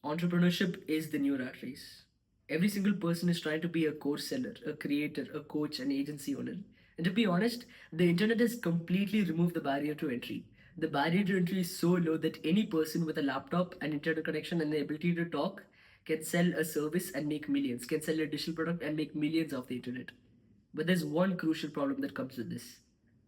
Entrepreneurship is the new rat race. Every single person is trying to be a course seller, a creator, a coach, an agency owner. And to be honest, the internet has completely removed the barrier to entry. The barrier to entry is so low that any person with a laptop, an internet connection, and the ability to talk can sell a service and make millions, can sell a digital product and make millions off the internet. But there's one crucial problem that comes with this,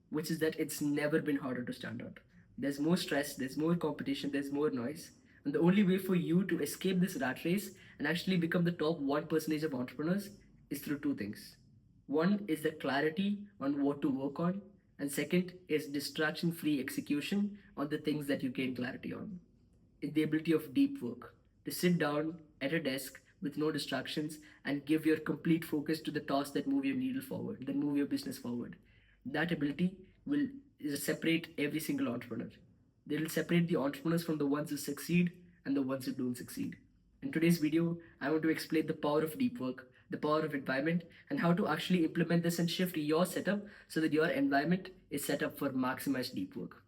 which is that it's never been harder to stand out. There's more stress, there's more competition, there's more noise. And the only way for you to escape this rat race and actually become the top 1% of entrepreneurs is through two things. One is the clarity on what to work on, and second is distraction free execution on the things that you gain clarity on. It's the ability of deep work, to sit down at a desk with no distractions and give your complete focus to the tasks that move your needle forward, that move your business forward. That ability will separate every single entrepreneur. They will separate the entrepreneurs from the ones who succeed and the ones who don't succeed. In today's video, I want to explain the power of deep work, the power of environment, and how to actually implement this and shift your setup so that your environment is set up for maximized deep work.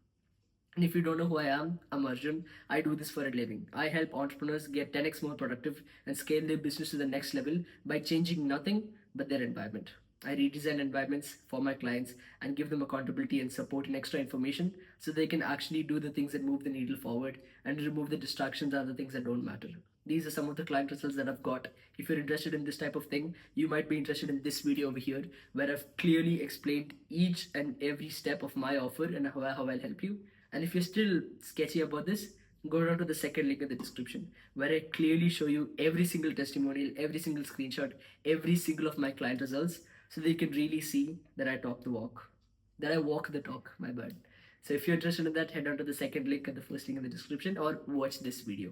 And if you don't know who I am, I'm Arjun. I do this for a living. I help entrepreneurs get 10x more productive and scale their business to the next level by changing nothing but their environment. I redesign environments for my clients and give them accountability and support and extra information so they can actually do the things that move the needle forward and remove the distractions and the things that don't matter. These are some of the client results that I've got. If you're interested in this type of thing, you might be interested in this video over here where I've clearly explained each and every step of my offer and how I'll help you. And if you're still sketchy about this, go down to the second link in the description where I clearly show you every single testimonial, every single screenshot, every single of my client results so that you can really see that I talk the walk, that I walk the talk, my bad. So if you're interested in that, head down to the second link and the first link in the description or watch this video.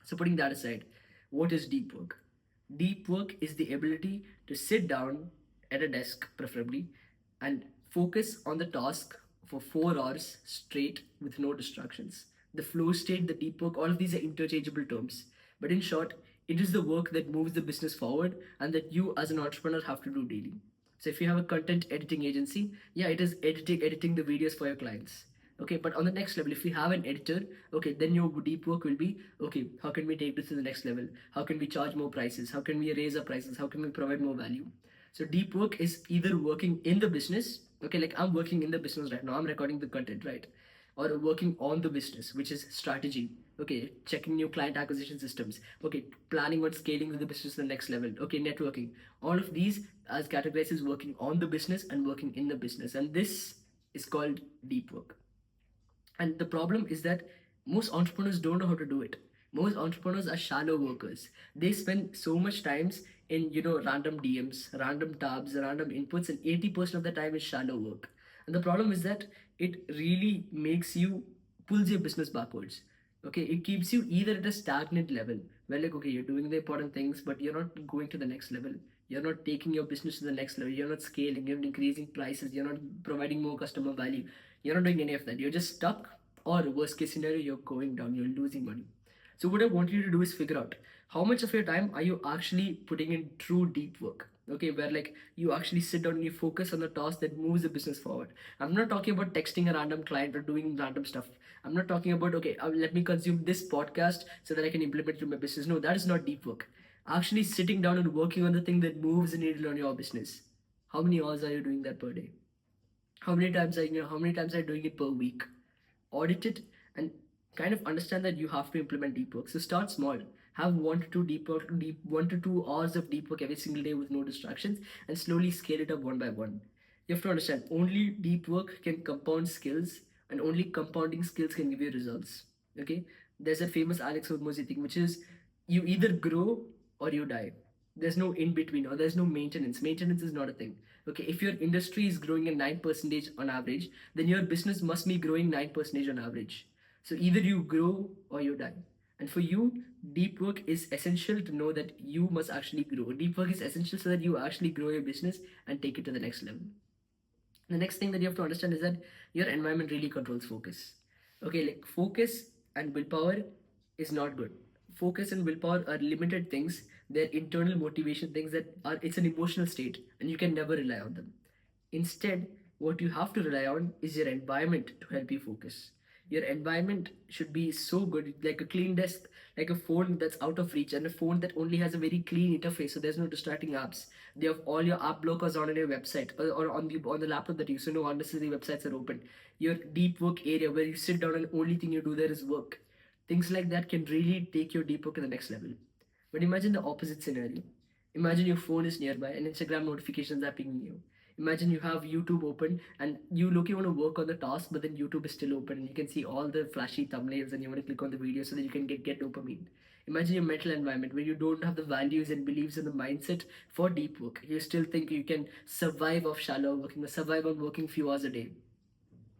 So putting that aside, what is deep work? Deep work is the ability to sit down at a desk, preferably, and focus on the task for 4 hours straight with no distractions. The flow state, the deep work, all of these are interchangeable terms. But in short, it is the work that moves the business forward and that you as an entrepreneur have to do daily. So if you have a content editing agency, yeah, it is editing the videos for your clients. Okay, but on the next level, if you have an editor, okay, then your deep work will be, okay, how can we take this to the next level? How can we charge more prices? How can we raise our prices? How can we provide more value? So deep work is either working in the business, okay, like I'm working in the business right now, I'm recording the content, right? Or working on the business, which is strategy, okay, checking new client acquisition systems, okay, planning on scaling the business to the next level, okay, networking. All of these as categorized as working on the business and working in the business. And this is called deep work. And the problem is that most entrepreneurs don't know how to do it. Most entrepreneurs are shallow workers. They spend so much times in random DMs, random tabs, random inputs, and 80% of the time is shallow work. And the problem is that it really makes you pulls your business backwards. Okay, it keeps you either at a stagnant level where like okay, you're doing the important things, but you're not going to the next level. You're not taking your business to the next level. You're not scaling. You're not increasing prices. You're not providing more customer value. You're not doing any of that. You're just stuck, or worst case scenario, you're going down, you're losing money. So, what I want you to do is figure out how much of your time are you actually putting in true deep work. Okay, where like you actually sit down and you focus on the task that moves the business forward. I'm not talking about texting a random client or doing random stuff. I'm not talking about, okay, let me consume this podcast so that I can implement it in my business. No, that is not deep work. Actually, sitting down and working on the thing that moves the needle on your business. How many hours are you doing that per day? How many times are you doing it per week? Audit it and kind of understand that you have to implement deep work. So start small. Have 1 to 2 hours of deep work every single day with no distractions and slowly scale it up one by one. You have to understand only deep work can compound skills and only compounding skills can give you results. Okay? There's a famous Alex Hormozy thing, which is you either grow or you die. There's no in between or there's no maintenance. Maintenance is not a thing. Okay, if your industry is growing at 9% on average, then your business must be growing 9% on average. So either you grow or you die. And for you, deep work is essential to know that you must actually grow. Deep work is essential so that you actually grow your business and take it to the next level. The next thing that you have to understand is that your environment really controls focus. Okay, like focus and willpower is not good. Focus and willpower are limited things. They're internal motivation things that are it's an emotional state and you can never rely on them. Instead, what you have to rely on is your environment to help you focus. Your environment should be so good, like a clean desk, like a phone that's out of reach, and a phone that only has a very clean interface, so there's no distracting apps. They have all your app blockers on your website, or on the laptop that you use, so no unnecessary websites are open. Your deep work area where you sit down and only thing you do there is work. Things like that can really take your deep work to the next level. But imagine the opposite scenario. Imagine your phone is nearby and Instagram notifications are pinging you. Imagine you have YouTube open and you look, you want to work on the task, but then YouTube is still open and you can see all the flashy thumbnails and you want to click on the video so that you can get dopamine. Imagine your mental environment where you don't have the values and beliefs and the mindset for deep work. You still think you can survive off shallow working or survive on working few hours a day.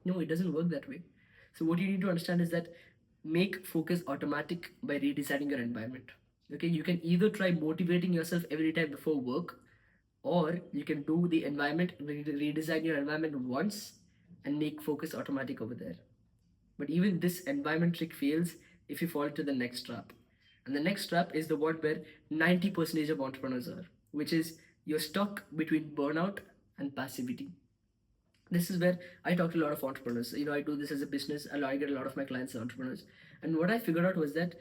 No, it doesn't work that way. So what you need to understand is that make focus automatic by redesigning your environment. Okay, you can either try motivating yourself every time before work, or you can do the environment, redesign your environment once and make focus automatic over there. But even this environment trick fails if you fall into the next trap. And the next trap is the one where 90% of entrepreneurs are, which is you're stuck between burnout and passivity. This is where I talk to a lot of entrepreneurs. I do this as a business. I get a lot of my clients are entrepreneurs, and what I figured out was that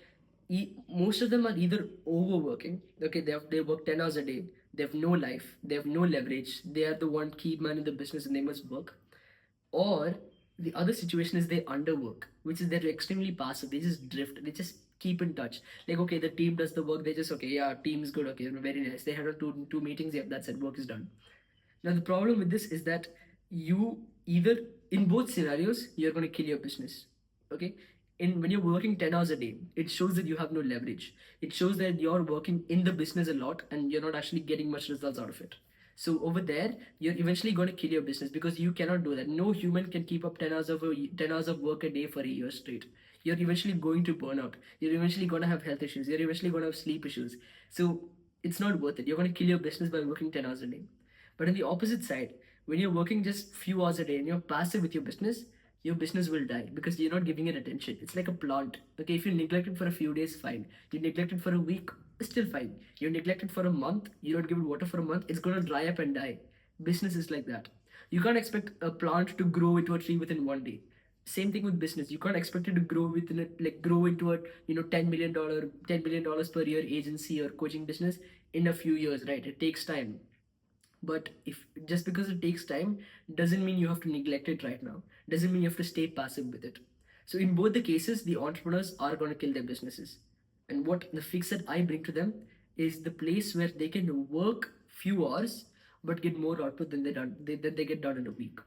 most of them are either overworking. Okay, they work 10 hours a day. They have no life. They have no leverage. They are the one key man in the business, and they must work. Or the other situation is they underwork, which is they're extremely passive. They just drift. They just keep in touch. Like, okay, the team does the work. They just, okay, yeah, team is good. Okay, very nice. They had two meetings. Yeah, that's it. Work is done. Now, the problem with this is that you either, in both scenarios, you're going to kill your business. Okay? When you're working 10 hours a day, it shows that you have no leverage. It shows that you're working in the business a lot and you're not actually getting much results out of it. So over there, you're eventually going to kill your business because you cannot do that. No human can keep up 10 hours of work a day for a year straight. You're eventually going to burn out. You're eventually going to have health issues. You're eventually going to have sleep issues. So it's not worth it. You're going to kill your business by working 10 hours a day. But on the opposite side, when you're working just few hours a day and you're passive with your business will die because you're not giving it attention. It's like a plant. Okay, if you neglect it for a few days, fine. You neglect it for a week, still fine. You neglect it for a month, you don't give it water for a month, it's gonna dry up and die. Business is like that. You can't expect a plant to grow into a tree within one day. Same thing with business. You can't expect it to grow within it, like grow into a $10 million per year agency or coaching business in a few years, right? It takes time. But if just because it takes time doesn't mean you have to neglect it right now, doesn't mean you have to stay passive with it. So in both the cases, the entrepreneurs are going to kill their businesses. And what the fix that I bring to them is the place where they can work few hours but get more output than they get done in a week.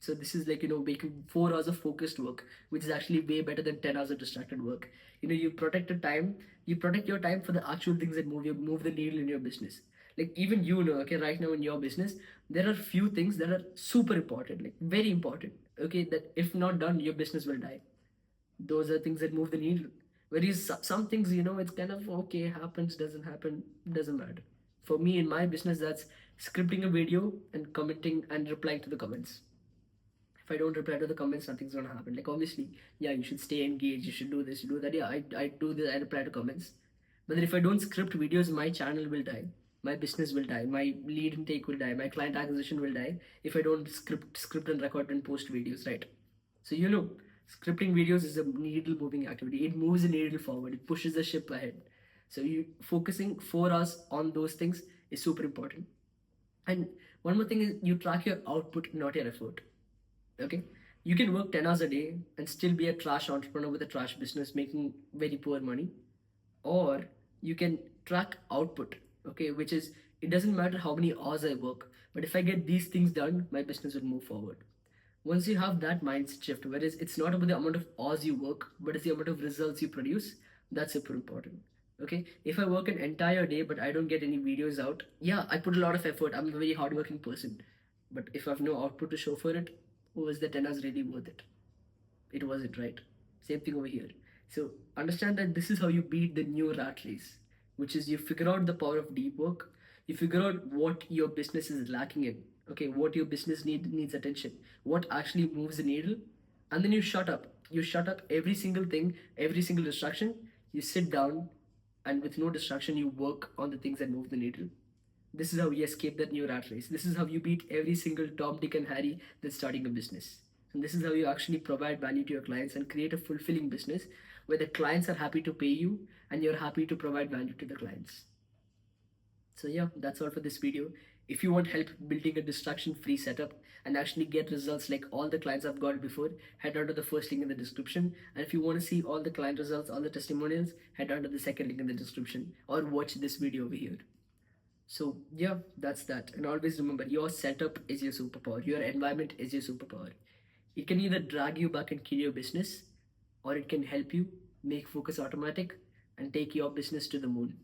So this is like, making 4 hours of focused work, which is actually way better than 10 hours of distracted work. You protect the time, you protect your time for the actual things that move the needle in your business. Like even okay, right now in your business, there are few things that are super important, like very important. Okay, that if not done, your business will die. Those are things that move the needle. Whereas some things, it's kind of okay, happens, doesn't happen, doesn't matter. For me in my business, that's scripting a video and commenting and replying to the comments. If I don't reply to the comments, nothing's gonna happen. Like obviously, yeah, you should stay engaged, you should do this, you do that. Yeah, I do this, I reply to comments. But then if I don't script videos, my channel will die. My business will die. My lead intake will die. My client acquisition will die if I don't script and record and post videos, right? So scripting videos is a needle moving activity. It moves the needle forward. It pushes the ship ahead. So you focusing 4 hours on those things is super important. And one more thing is you track your output, not your effort. Okay, you can work 10 hours a day and still be a trash entrepreneur with a trash business making very poor money, or you can track output. Okay, which is, it doesn't matter how many hours I work, but if I get these things done, my business will move forward. Once you have that mindset shift, whereas it's not about the amount of hours you work, but it's the amount of results you produce, that's super important. Okay, if I work an entire day but I don't get any videos out, yeah, I put a lot of effort, I'm a very hardworking person, but if I have no output to show for it, was the 10 hours really worth it? It wasn't, right? Same thing over here. So understand that this is how you beat the new rat race, which is you figure out the power of deep work, you figure out what your business is lacking in, okay, what your business needs attention, what actually moves the needle, and then you shut up. You shut up every single thing, every single distraction. You sit down, and with no distraction, you work on the things that move the needle. This is how you escape that new rat race. This is how you beat every single Tom, Dick, and Harry that's starting a business. And this is how you actually provide value to your clients and create a fulfilling business where the clients are happy to pay you and you're happy to provide value to the clients. So yeah, that's all for this video. If you want help building a distraction-free setup and actually get results like all the clients I've got before, head on to the first link in the description. And if you want to see all the client results, all the testimonials, head on to the second link in the description or watch this video over here. So yeah, that's that. And always remember, your setup is your superpower. Your environment is your superpower. It can either drag you back and kill your business, or it can help you make focus automatic and take your business to the moon.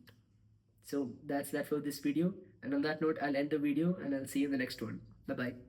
So that's that for this video. And on that note, I'll end the video and I'll see you in the next one. Bye bye.